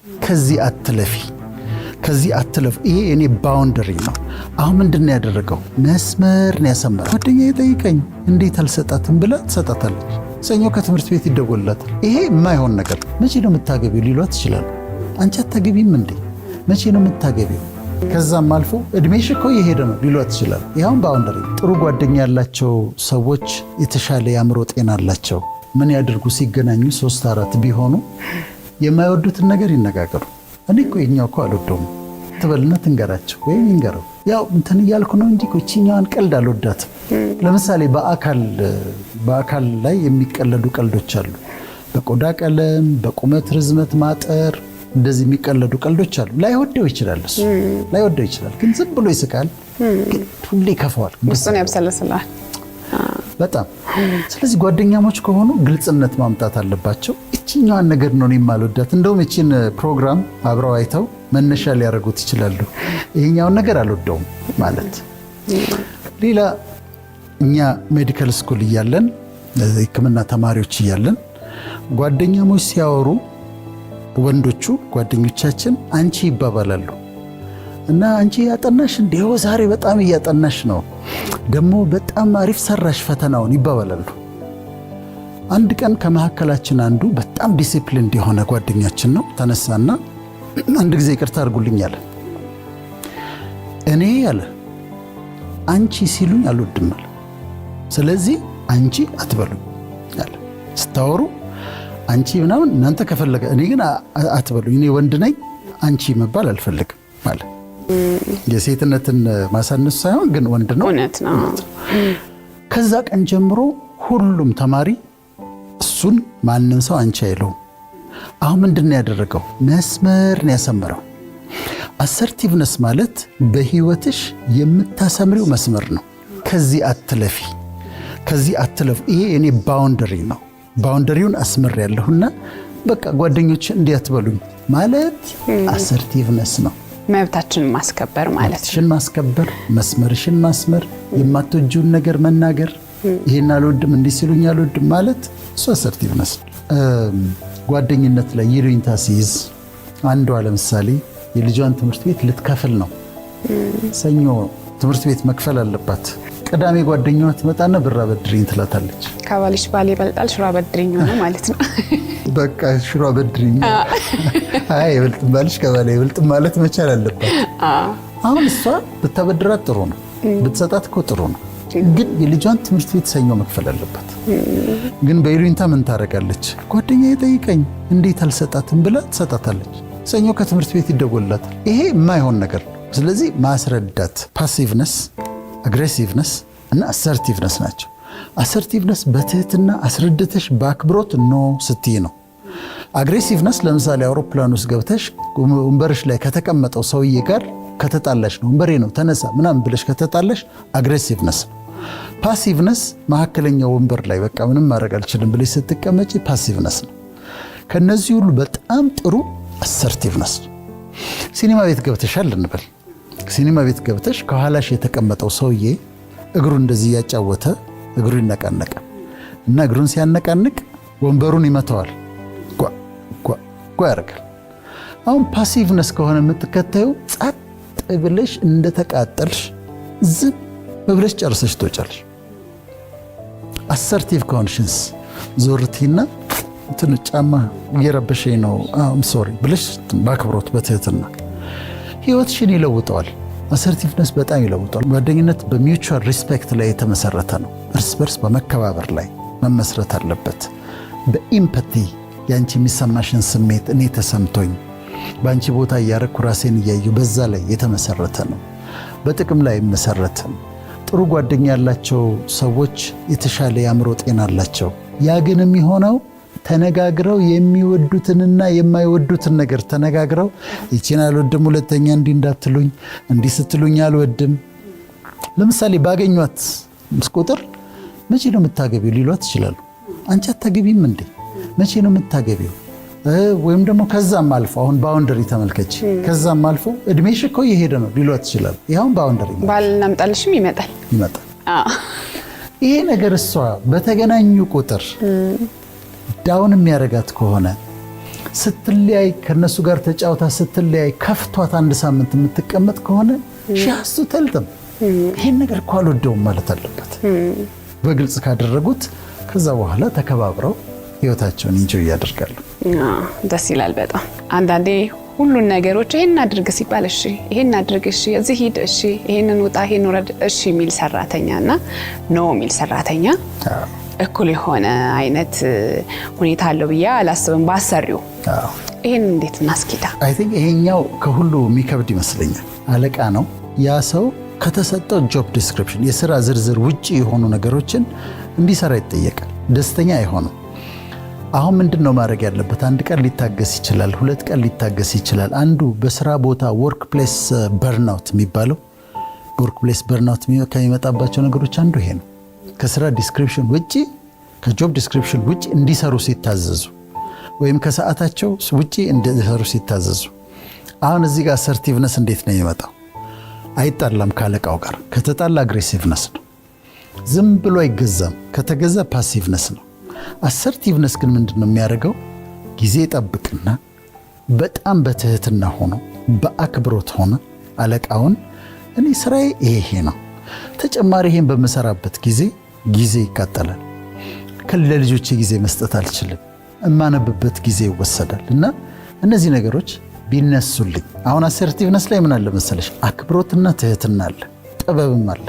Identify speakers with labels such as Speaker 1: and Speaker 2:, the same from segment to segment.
Speaker 1: ከዚህ አትለፍ ይሄ እኔ ባውንደሪ ነው አሁን ምንድነው ያደረገው መስመር ነው ያሰመረው ጓደኛዬ ጠይቀኝ እንዴት አልሰጣትም ብላ ትሰጣታለች ሰኞ ከትምህርት ቤት ይደወልላታል ይሄ የማይሆን ነገር መቼ ነው የምታገቢው ሊሏት ይችላል አንቺ አታገቢም እንዴ መቼ ነው የምታገቢው ከዛም አልፎ እድሜሽ እኮ እየሄደ ነው ሊሏት ይችላል ይሄውን ባውንደሪ ጥሩ ጓደኛ ያላቸው ሰዎች የተሻለ ያምሮ ጤና አላቸው ምን ያድርጉ ሲገናኙ 3-4 ቢሆኑ የማይወዱትን ነገር ይነጋገሩ እኔ እኮ የኛው እኮ አልወደውም ትበልና ትንገራቸው ወይም ይንገረው ያው እንትን እያልኩ ነው እንጂ እቺኛዋን ቀልድ አልወዳትም ለምሳሌ በአካል ላይ የሚቀለዱ ቀልዶች አሉ በቆዳ ቀለም በቁመት ርዝመት ማጠር እንደዚህ የሚቀለዱ ቀልዶች አሉ ላይወደው ይችላል እሱ ላይወደው ይችላል ግን ዝም ብሎ ይስቃል ግን ሁሌ ይከፋዋል
Speaker 2: ውስጡን ያብሰለስላል
Speaker 1: በጣም ስለዚህ ጓደኛሞች ከሆኑ ግልጽነት ማምጣት አለባቸው እቺኛዋን ነገር ነው የማልወዳት እንደውም እቺን ፕሮግራም አብረው አይተው መነሻ ሊያደርጉት ይችላሉ ይሄኛውን ነገር አልወደውም ማለት ሌላ እኛ ሜዲካል ስኩል እያለን ሕክምና ተማሪዎች እያለን ጓደኛሞች ሲያወሩ ወንዶቹ ጓደኞቻችን አንቺ ይባባላሉ እና አንቺ ያጠናሽ እንደው ዛሬ በጣም እያጠናሽ ነው ደግሞ በጣም አሪፍ ሰራሽ ፈተናውን ይባባላሉ አንድ ቀን ከመሐከላችን አንዱ በጣም ዲሲፕሊን የሆነ ጓደኛችን ነው ተነሳና አንድ ጊዜ ይቅርታ አድርጉልኝ አለ እኔ አለ አንቺ ሲሉኝ አልወድም አለ ስለዚህ አንቺ አትበሉኝ አለ ስታወሩ አንቺ ምናምን እናንተ ከፈለገ እኔ ግን አትበሉኝ እኔ ወንድ ነኝ አንቺ መባል አልፈልግም ማለት የሴትነትን ማሳነስ ሳይሆን ግን ወንድ ነው
Speaker 2: እውነት ነው
Speaker 1: ከዛ ቀን ጀምሮ ሁሉም ተማሪ እሱን ማንንም ሰው አንቺ አይለው አሁን ምንድነው ያደረገው መስመር ነው ያሰመረው አሰርቲቭነስ ማለት በህይወትሽ የምታሰምሪው መስመር ነው ከዚህ አትለፍ ይሄ እኔ ባውንደሪ ነው ባውንደሪውን አስመር ያለሁና በቃ ጓደኞች እንዲያትበሉኝ ማለት አሰርቲቭነስ ነው
Speaker 2: መብታችንን ማስከበር ማለት
Speaker 1: ነው ማስከበር መስመርሽን ማስመር የማትወጂውን ነገር መናገር ይሄን አልወድም እንዲህ ሲሉኝ አልወድም ማለት እሱ አሰርቲቭነስ ጓደኝነት ላይ ይሉኝታ ሲይዝ አንዷ ለምሳሌ የልጇን ትምህርት ቤት ልትከፍል ነው ሰኞ ትምህርት ቤት መክፈል አለባት ቅዳሜ ጓደኛዋ ትመጣና ብር አበድሪኝ ትላታለች
Speaker 2: ከባልሽ ባል ይበልጣል ሽሮ አበድሪኝ ነው ማለት ነው
Speaker 1: በቃ ሽሮ አበድሪኝ አይ ይበልጥ ባልሽ ከባል ይበልጥ ማለት መቻል አለባት አሁን እሷ ብታበድራት ጥሩ ነው ብትሰጣት እኮ ጥሩ ነው ግን የልጇን ትምህርት ቤት ሰኞ መክፈል አለባት ግን በይሉኝታ ምን ታረጋለች ጓደኛዬ ጠይቀኝ እንዴት አልሰጣትም ብላ ትሰጣታለች ሰኞ ከትምህርት ቤት ይደወልላታል ይሄ የማይሆን ነገር ነው ስለዚህ ማስረዳት ፓሲቭነስ አግሬሲቭነስ እና አሰርቲቭነስ ናቸው አሰርቲቭነስ በትህትና አስረድተሽ በአክብሮት ኖ ስትይ ነው አግሬሲቭነስ ለምሳሌ አውሮፕላን ውስጥ ገብተሽ ወንበርሽ ላይ ከተቀመጠው ሰውዬ ጋር ከተጣላሽ ነው ወንበሬ ነው ተነሳ ምናምን ብለሽ ከተጣላሽ አግሬሲቭነስ ፓሲቭነስ መሐከለኛው ወንበር ላይ በቃ ምንም ማድረግ አልችልም ብለሽ ስትቀመጪ ፓሲቭነስ ነው ከነዚህ ሁሉ በጣም ጥሩ አሰርቲቭነስ ሲኒማ ቤት ገብተሻል እንበል ሲኒማ ቤት ገብተሽ ከኋላሽ የተቀመጠው ሰውዬ እግሩ እንደዚህ ያጫወተ እግሩ ይነቃነቃ እና እግሩን ሲያነቃንቅ ወንበሩን ይመታዋል ጓ ያደርጋል አሁን ፓሲቭነስ ከሆነ የምትከታዩ ጸጥ ብለሽ እንደተቃጠልሽ ዝም ብለሽ ጨርሰሽ ትወጫለሽ አሰርቲቭ ኮንሽንስ ዞርቲና እንትን ጫማ እየረበሸኝ ነው ሶሪ ብለሽ በአክብሮት በትህትና ህይወትሽን ይለውጠዋል አሰርቲቭነስ በጣም ይለውጠዋል ጓደኝነት በሚውቹዋል ሪስፔክት ላይ የተመሰረተ ነው እርስ በርስ በመከባበር ላይ መመስረት አለበት በኢምፓቲ ያንቺ የሚሰማሽን ስሜት እኔ ተሰምቶኝ ባንቺ ቦታ ያረኩ ራሴን እያየሁ በዛ ላይ የተመሰረተ ነው በጥቅም ላይ መሰረተም ጥሩ ጓደኛ ያላቸው ሰዎች የተሻለ ያምሮ ጤና አላቸው ያ ግን የሚሆነው ተነጋግረው የሚወዱትንና የማይወዱትን ነገር ተነጋግረው ይቺን አልወድም ሁለተኛ እንዲህ እንዳትሉኝ እንዲህ ስትሉኝ አልወድም ለምሳሌ ባገኙት ቁጥር መቼ ነው የምታገቢው ሊሏት ይችላሉ አንቺ አታገቢም እንዴ መቼ ነው የምታገቢው ወይም ደግሞ ከዛም አልፎ አሁን ባውንደሪ ተመልከች ከዛም አልፎ እድሜሽ እኮ እየሄደ ነው ሊሏት ይችላል ይሄውን ባውንደሪ
Speaker 2: ባልና መጣልሽም ይመጣል
Speaker 1: ይሄ ነገር እሷ በተገናኙ ቁጥር ዳውን የሚያረጋት ከሆነ ስትለያይ ከነሱ ጋር ተጫውታ ስትለያይ ከፍቷት አንድ ሳምንት የምትቀመጥ ከሆነ ሻሱ ተልተም ይሄን ነገር እኮ አልወደውም ማለት አለበት። በግልጽ ካደረጉት ከዛ በኋላ ተከባብረው ህይወታቸውን ኢንጆይ ያደርጋሉ።
Speaker 2: ደስ ይላል በጣም። አንዳንዴ ሁሉን ነገሮች ይሄን አድርግ ሲባል እሺ፣ ይሄን አድርግ እሺ፣ እዚህ ሂድ እሺ፣ ይሄንን ውጣ፣ ይሄን ወረድ እሺ የሚል ሰራተኛና ኖ የሚል ሰራተኛ እኩል የሆነ አይነት ሁኔታ አለው ብዬ አላስብም ባሰሪው። ይሄን እንዴት እናስኪዳ?
Speaker 1: አይ ቲንክ ይሄኛው ከሁሉ የሚከብድ ይመስለኛል። አለቃ ነው ያ ሰው ከተሰጠው ጆብ ዲስክሪፕሽን የሥራ ዝርዝር ውጪ የሆኑ ነገሮችን እንዲሰራ ይጠየቃል። ደስተኛ አይሆንም። አሁን ምንድነው ማድረግ ያለበት? አንድ ቀን ሊታገስ ይችላል፣ 2 ቀን ሊታገስ ይችላል። አንዱ በስራ ቦታ ወርክ ፕሌስ በርናውት የሚባለው ወርክ ፕሌስ በርናውት ከሚመጣባቸው ነገሮች አንዱ ይሄ ነው። ከስራ ዲስክሪፕሽን ውጪ ከጆብ ዲስክሪፕሽን ውጪ እንዲሰሩ ሲታዘዙ ወይም ከሰዓታቸው ውጪ እንዲሰሩ ሲታዘዙ። አሁን እዚህ ጋር አሰርቲቭነስ እንዴት ነው የሚመጣው? አይጣላም ካለቃው ጋር። ከተጣላ አግሬሲቭነስ ነው። ዝም ብሎ አይገዛም። ከተገዛ ፓሲቭነስ ነው። አሰርቲቭነስ ግን ምንድነው የሚያደርገው? ጊዜ ጠብቅና በጣም በትህትና ሆኖ በአክብሮት ሆነ አለቃውን እኔ ስራዬ ይሄ ነው፣ ተጨማሪ ይሄን በመሰራበት ጊዜ ይቃጠላል፣ ለልጆቼ ጊዜ መስጠት አልችልም፣ እማነብበት ጊዜ ይወሰዳል እና እነዚህ ነገሮች ቢነሱልኝ። አሁን አሰርቲቭነስ ላይ ምን አለ መሰለሽ? አክብሮትና ትህትና አለ፣ ጥበብም አለ።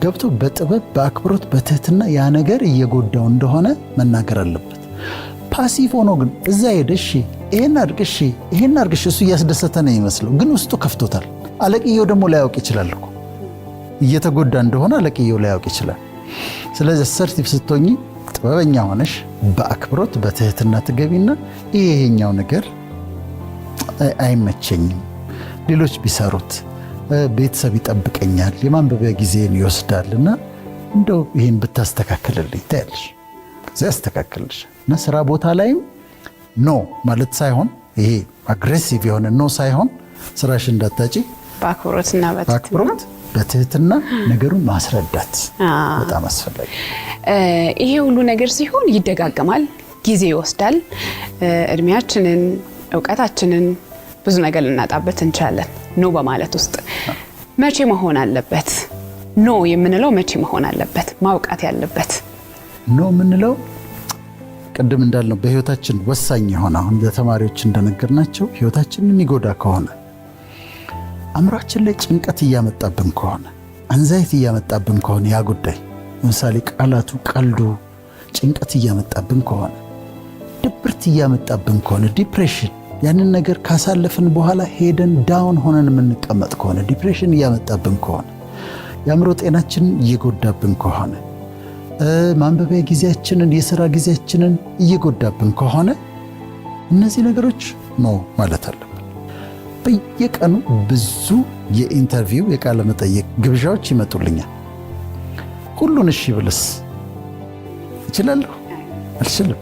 Speaker 1: ገብቶ በጥበብ በአክብሮት በትህትና ያ ነገር እየጎዳው እንደሆነ መናገር አለበት። ፓሲቭ ሆኖ ግን እዛ ሄደሽ ይሄን አድርግሽ ይሄን አድርግሽ እሱ እያስደሰተ ነው ይመስለው፣ ግን ውስጡ ከፍቶታል። አለቅየው ደግሞ ላያውቅ ይችላል እኮ እየተጎዳ እንደሆነ አለቅየው ላያውቅ ይችላል። ስለዚህ አሰርቲቭ ስትሆኚ ጥበበኛ ሆነሽ በአክብሮት በትህትና ትገቢና ይሄኛው ነገር አይመቸኝም፣ ሌሎች ቢሰሩት ቤተሰብ ይጠብቀኛል፣ የማንበቢያ ጊዜን ይወስዳል እና እንደው ይህን ብታስተካክልልኝ ታያለሽ። ከዚያ ያስተካክልሽ እና ስራ ቦታ ላይም ኖ ማለት ሳይሆን ይሄ አግሬሲቭ የሆነ ኖ ሳይሆን ስራሽ እንዳታጪ በአክብሮት በትህትና ነገሩን ማስረዳት በጣም አስፈላጊ።
Speaker 2: ይሄ ሁሉ ነገር ሲሆን ይደጋገማል፣ ጊዜ ይወስዳል፣ እድሜያችንን እውቀታችንን ብዙ ነገር ልናጣበት እንችላለን። ኖ በማለት ውስጥ መቼ መሆን አለበት? ኖ የምንለው መቼ መሆን አለበት? ማውቃት ያለበት
Speaker 1: ኖ የምንለው ቅድም እንዳልነው በህይወታችን ወሳኝ የሆነ አሁን ለተማሪዎች እንደነገርናቸው ህይወታችንን የሚጎዳ ከሆነ አእምሯችን ላይ ጭንቀት እያመጣብን ከሆነ አንዛይቲ እያመጣብን ከሆነ ያ ጉዳይ ለምሳሌ ቃላቱ፣ ቀልዱ ጭንቀት እያመጣብን ከሆነ ድብርት እያመጣብን ከሆነ ዲፕሬሽን ያንን ነገር ካሳለፍን በኋላ ሄደን ዳውን ሆነን የምንቀመጥ ከሆነ ዲፕሬሽን እያመጣብን ከሆነ የአእምሮ ጤናችንን እየጎዳብን ከሆነ ማንበቢያ ጊዜያችንን የሥራ ጊዜያችንን እየጎዳብን ከሆነ እነዚህ ነገሮች ነው ማለት አለብን። በየቀኑ ብዙ የኢንተርቪው የቃለ መጠይቅ ግብዣዎች ይመጡልኛል። ሁሉን እሺ ብልስ እችላለሁ? አልችልም።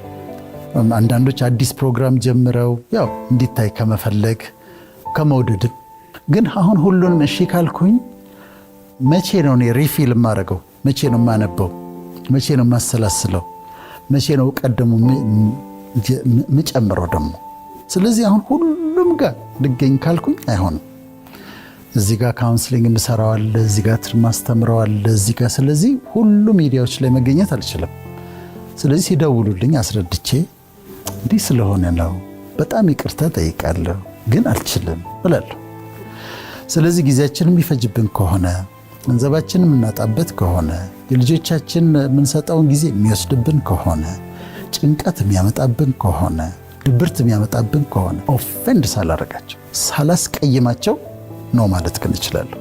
Speaker 1: አንዳንዶች አዲስ ፕሮግራም ጀምረው ያው እንዲታይ ከመፈለግ ከመውደድም ግን አሁን ሁሉንም እሺ ካልኩኝ መቼ ነው እኔ ሪፊል የማደርገው? መቼ ነው የማነበው? መቼ ነው የማሰላስለው? መቼ ነው ቀደሙ ምጨምረው ደግሞ? ስለዚህ አሁን ሁሉም ጋር ልገኝ ካልኩኝ አይሆንም። እዚህ ጋር ካውንስሊንግ እንሰራዋል፣ እዚህ ጋር ማስተምረዋል፣ እዚህ ጋር ስለዚህ ሁሉ ሚዲያዎች ላይ መገኘት አልችልም። ስለዚህ ሲደውሉልኝ አስረድቼ እንዲህ ስለሆነ ነው በጣም ይቅርታ ጠይቃለሁ ግን አልችልም እላለሁ። ስለዚህ ጊዜያችንን የሚፈጅብን ከሆነ ገንዘባችንን የምናጣበት ከሆነ የልጆቻችን የምንሰጠውን ጊዜ የሚወስድብን ከሆነ ጭንቀት የሚያመጣብን ከሆነ ድብርት የሚያመጣብን ከሆነ ኦፌንድ ሳላረጋቸው ሳላስቀይማቸው ነው ማለት ግን እችላለሁ።